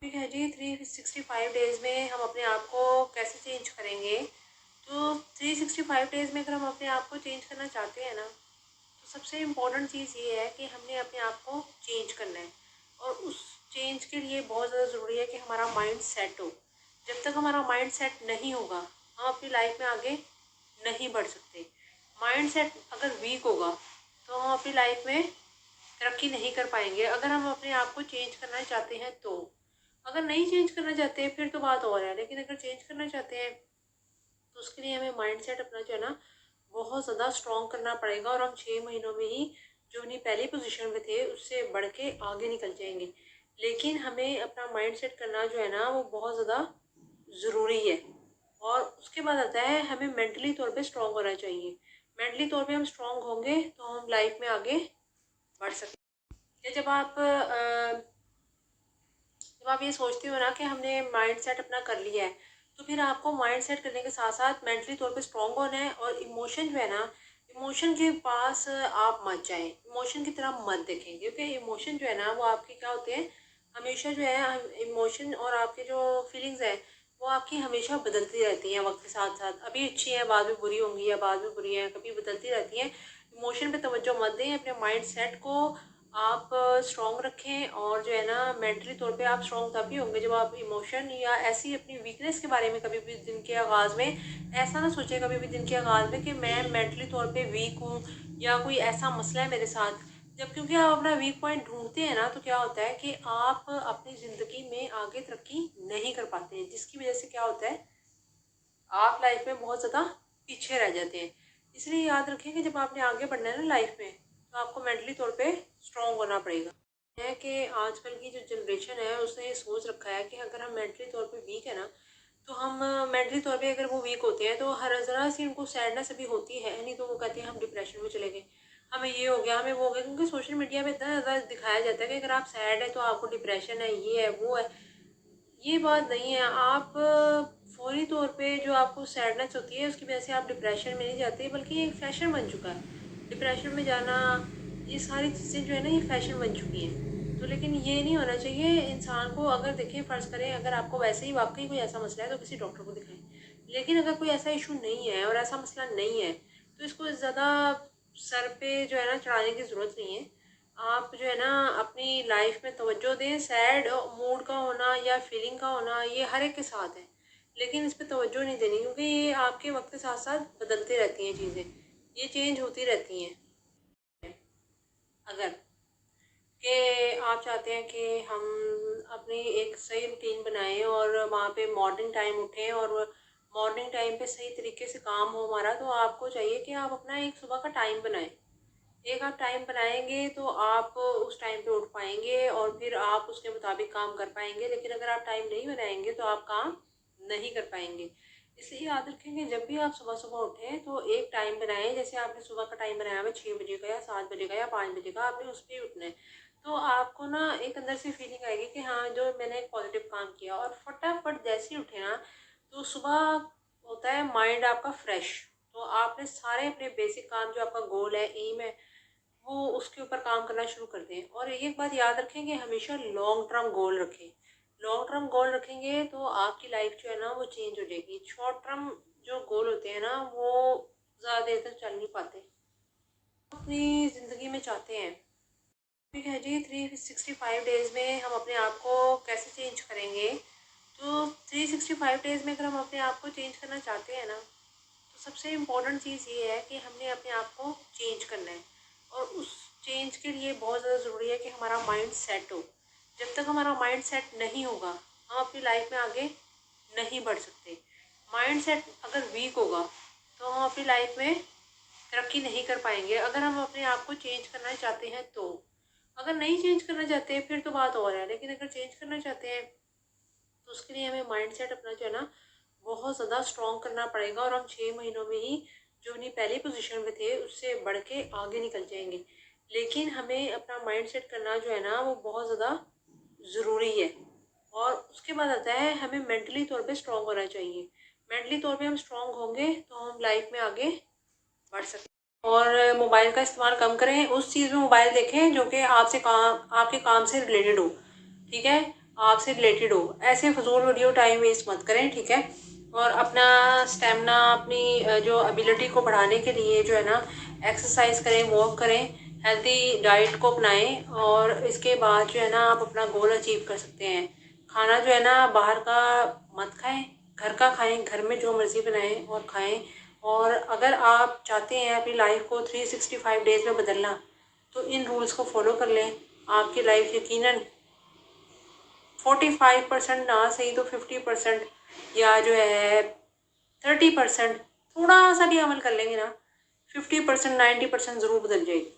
ठीक है जी, 365 डेज़ में हम अपने आप को कैसे चेंज करेंगे। तो 365 डेज़ में अगर हम अपने आप को चेंज करना चाहते हैं ना, तो सबसे इम्पोर्टेंट चीज़ ये है कि हमने अपने आप को चेंज करना है। और उस चेंज के लिए बहुत ज़्यादा ज़रूरी है कि हमारा माइंड सेट हो। जब तक हमारा माइंड सेट नहीं होगा, हम अपनी लाइफ में आगे नहीं बढ़ सकते। माइंड सेट अगर वीक होगा, तो हम अपनी लाइफ में तरक्की नहीं कर पाएंगे। अगर हम अपने आप को चेंज करना चाहते हैं तो, अगर नहीं चेंज करना चाहते हैं फिर तो बात और है, लेकिन अगर चेंज करना चाहते हैं तो उसके लिए हमें माइंड सेट अपना जो है ना बहुत ज़्यादा स्ट्रॉन्ग करना पड़ेगा। और हम 6 महीनों में ही जो अपनी पहली पोजीशन में थे उससे बढ़ के आगे निकल जाएंगे। लेकिन हमें अपना माइंड सेट करना जो है ना वो बहुत ज़्यादा ज़रूरी है। और उसके बाद आता है हमें मेंटली तौर पे स्ट्रॉन्ग होना चाहिए। मेंटली तौर पे हम स्ट्रॉन्ग होंगे तो हम लाइफ में आगे बढ़ सकते हैं। जब आप ये सोचते हो ना कि हमने माइंड सेट अपना कर लिया है, तो फिर आपको माइंड सेट करने के साथ साथ मेंटली तौर पे स्ट्रॉन्ग होना है। और इमोशन जो है ना, इमोशन के पास आप मत जाएं, इमोशन की तरफ मत देखें, क्योंकि इमोशन जो है ना वो आपके क्या होते हैं, हमेशा जो है इमोशन और आपके जो फीलिंग्स है वो आपकी हमेशा बदलती रहती हैं वक्त के साथ साथ। अभी अच्छी है, बाद में बुरी होंगी, या बाद में बुरी है, कभी बदलती रहती हैं। इमोशन पे तवज्जो मत दें, अपने माइंड सेट को आप स्ट्रॉन्ग रखें। और जो है ना मेंटली तौर पे आप स्ट्रॉन्ग तभी होंगे जब आप इमोशन या ऐसी अपनी वीकनेस के बारे में कभी भी दिन के आगाज़ में ऐसा ना सोचें, कभी भी दिन के आगाज़ में कि मैं मेंटली तौर पे वीक हूँ या कोई ऐसा मसला है मेरे साथ। जब क्योंकि आप अपना वीक पॉइंट ढूंढते हैं ना, तो क्या होता है कि आप अपनी ज़िंदगी में आगे तरक्की नहीं कर पाते हैं, जिसकी वजह से क्या होता है आप लाइफ में बहुत ज़्यादा पीछे रह जाते हैं। इसलिए याद रखें कि जब आपने आगे बढ़ना है ना लाइफ में, तो आपको मेंटली तौर पे स्ट्रॉन्ग होना पड़ेगा। है कि आजकल की जो जनरेशन है उसने ये सोच रखा है कि अगर हम मेंटली तौर पे वीक है ना, तो हम मेंटली तौर पे अगर वो वीक होते हैं तो हर ज़रा सी उनको सैडनेस अभी होती है नहीं, तो वो कहते हैं हम डिप्रेशन में चले गए, हमें ये हो गया, हमें वो हो गया। क्योंकि सोशल मीडिया पे इतना ज़्यादा दिखाया जाता है कि अगर आप सैड है तो आपको डिप्रेशन है, ये है, वो है। ये बात नहीं है। आप फौरी तौर पे जो आपको सैडनेस होती है उसकी वजह से आप डिप्रेशन में नहीं जाते, बल्कि ये एक फैशन बन चुका है डिप्रेशन में जाना। ये सारी चीज़ें जो है ना ये फैशन बन चुकी हैं। तो लेकिन ये नहीं होना चाहिए। इंसान को अगर देखें, फ़र्ज़ करें अगर आपको वैसे ही वाकई कोई ऐसा मसला है तो किसी डॉक्टर को दिखाएं। लेकिन अगर कोई ऐसा इशू नहीं है और ऐसा मसला नहीं है, तो इसको ज़्यादा सर पे जो है ना चढ़ाने की ज़रूरत नहीं है। आप जो है ना अपनी लाइफ में तवज्जो दें। सैड मूड का होना या फीलिंग का होना ये हर एक के साथ है, लेकिन इस पे तवज्जो नहीं देनी, क्योंकि ये आपके वक्त के साथ साथ बदलती रहती हैं चीज़ें, ये चेंज होती रहती हैं। अगर कि आप चाहते हैं कि हम अपनी एक सही रूटीन बनाएं और वहाँ पे मॉर्निंग टाइम उठें और मॉर्निंग टाइम पे सही तरीके से काम हो हमारा, तो आपको चाहिए कि आप अपना एक सुबह का टाइम बनाएं। एक आप टाइम बनाएंगे तो आप उस टाइम पे उठ पाएंगे और फिर आप उसके मुताबिक काम कर पाएंगे। लेकिन अगर आप टाइम नहीं बनाएंगे तो आप काम नहीं कर पाएंगे। इसलिए याद रखें कि जब भी आप सुबह सुबह उठें तो एक टाइम बनाएं। जैसे आपने सुबह का टाइम बनाया हुआ 6 बजे का या 7 बजे का या 5 बजे का, आपने उस पर ही उठना है। तो आपको ना एक अंदर से फीलिंग आएगी कि हाँ जो मैंने एक पॉजिटिव काम किया। और फटाफट जैसे ही उठे ना, तो सुबह होता है माइंड आपका फ्रेश। तो आपने सारे अपने बेसिक काम जो आपका गोल है, एम है, वो उसके ऊपर काम करना शुरू कर दें। और एक बात याद रखें कि हमेशा लॉन्ग टर्म गोल रखें। लॉन्ग टर्म गोल रखेंगे तो आपकी लाइफ जो है ना वो चेंज हो जाएगी। शॉर्ट टर्म जो गोल होते हैं ना वो ज़्यादा देर तक चल नहीं पाते। अपनी ज़िंदगी में चाहते हैं, ठीक है जी, 365 डेज़ में हम अपने आप को कैसे चेंज करेंगे। तो 365 डेज़ में अगर हम अपने आप को चेंज करना चाहते हैं ना, तो सबसे इम्पोर्टेंट चीज़ ये है कि हमने अपने आप को चेंज करना है। और उस चेंज के लिए बहुत ज़्यादा ज़रूरी है कि हमारा माइंड सेट हो। जब तक हमारा माइंड सेट नहीं होगा, हम अपनी लाइफ में आगे नहीं बढ़ सकते। माइंड सेट अगर वीक होगा, तो हम अपनी लाइफ में तरक्की नहीं कर पाएंगे। अगर हम अपने आप को चेंज करना चाहते हैं तो, अगर नहीं चेंज करना चाहते फिर तो बात और है, लेकिन अगर चेंज करना चाहते हैं तो उसके लिए हमें माइंड सेट अपना जो है ना बहुत ज़्यादा स्ट्रॉन्ग करना पड़ेगा। और हम 6 महीनों में ही जो अपनी पहली पोजीशन में थे उससे बढ़ के आगे निकल जाएंगे। लेकिन हमें अपना माइंड सेट करना जो है ना वो बहुत ज़्यादा ज़रूरी है। और उसके बाद आता है हमें मेंटली तौर पे स्ट्रॉन्ग होना चाहिए। मेंटली तौर पे हम स्ट्रॉन्ग होंगे तो हम लाइफ में आगे बढ़ सकते हैं। और मोबाइल का इस्तेमाल कम करें, उस चीज़ में मोबाइल देखें जो कि आपसे काम, आपके काम से रिलेटेड हो। ठीक है, आपसे रिलेटेड हो। ऐसे फजूल वीडियो टाइम वेस्ट मत करें, ठीक है। और अपना स्टेमिना, अपनी जो एबिलिटी को बढ़ाने के लिए जो है ना, एक्सरसाइज करें, वॉक करें, हेल्दी डाइट को अपनाएं, और इसके बाद जो है ना आप अपना गोल अचीव कर सकते हैं। खाना जो है ना बाहर का मत खाएं, घर का खाएं, घर में जो मर्ज़ी बनाएं और खाएं। और अगर आप चाहते हैं अपनी लाइफ को 365 डेज़ में बदलना, तो इन रूल्स को फॉलो कर लें। आपकी लाइफ यकीनन 45% ना सही तो 50%, या जो है 30%, थोड़ा सा भी अमल कर लेंगे ना, 50% 90% ज़रूर बदल जाएगी।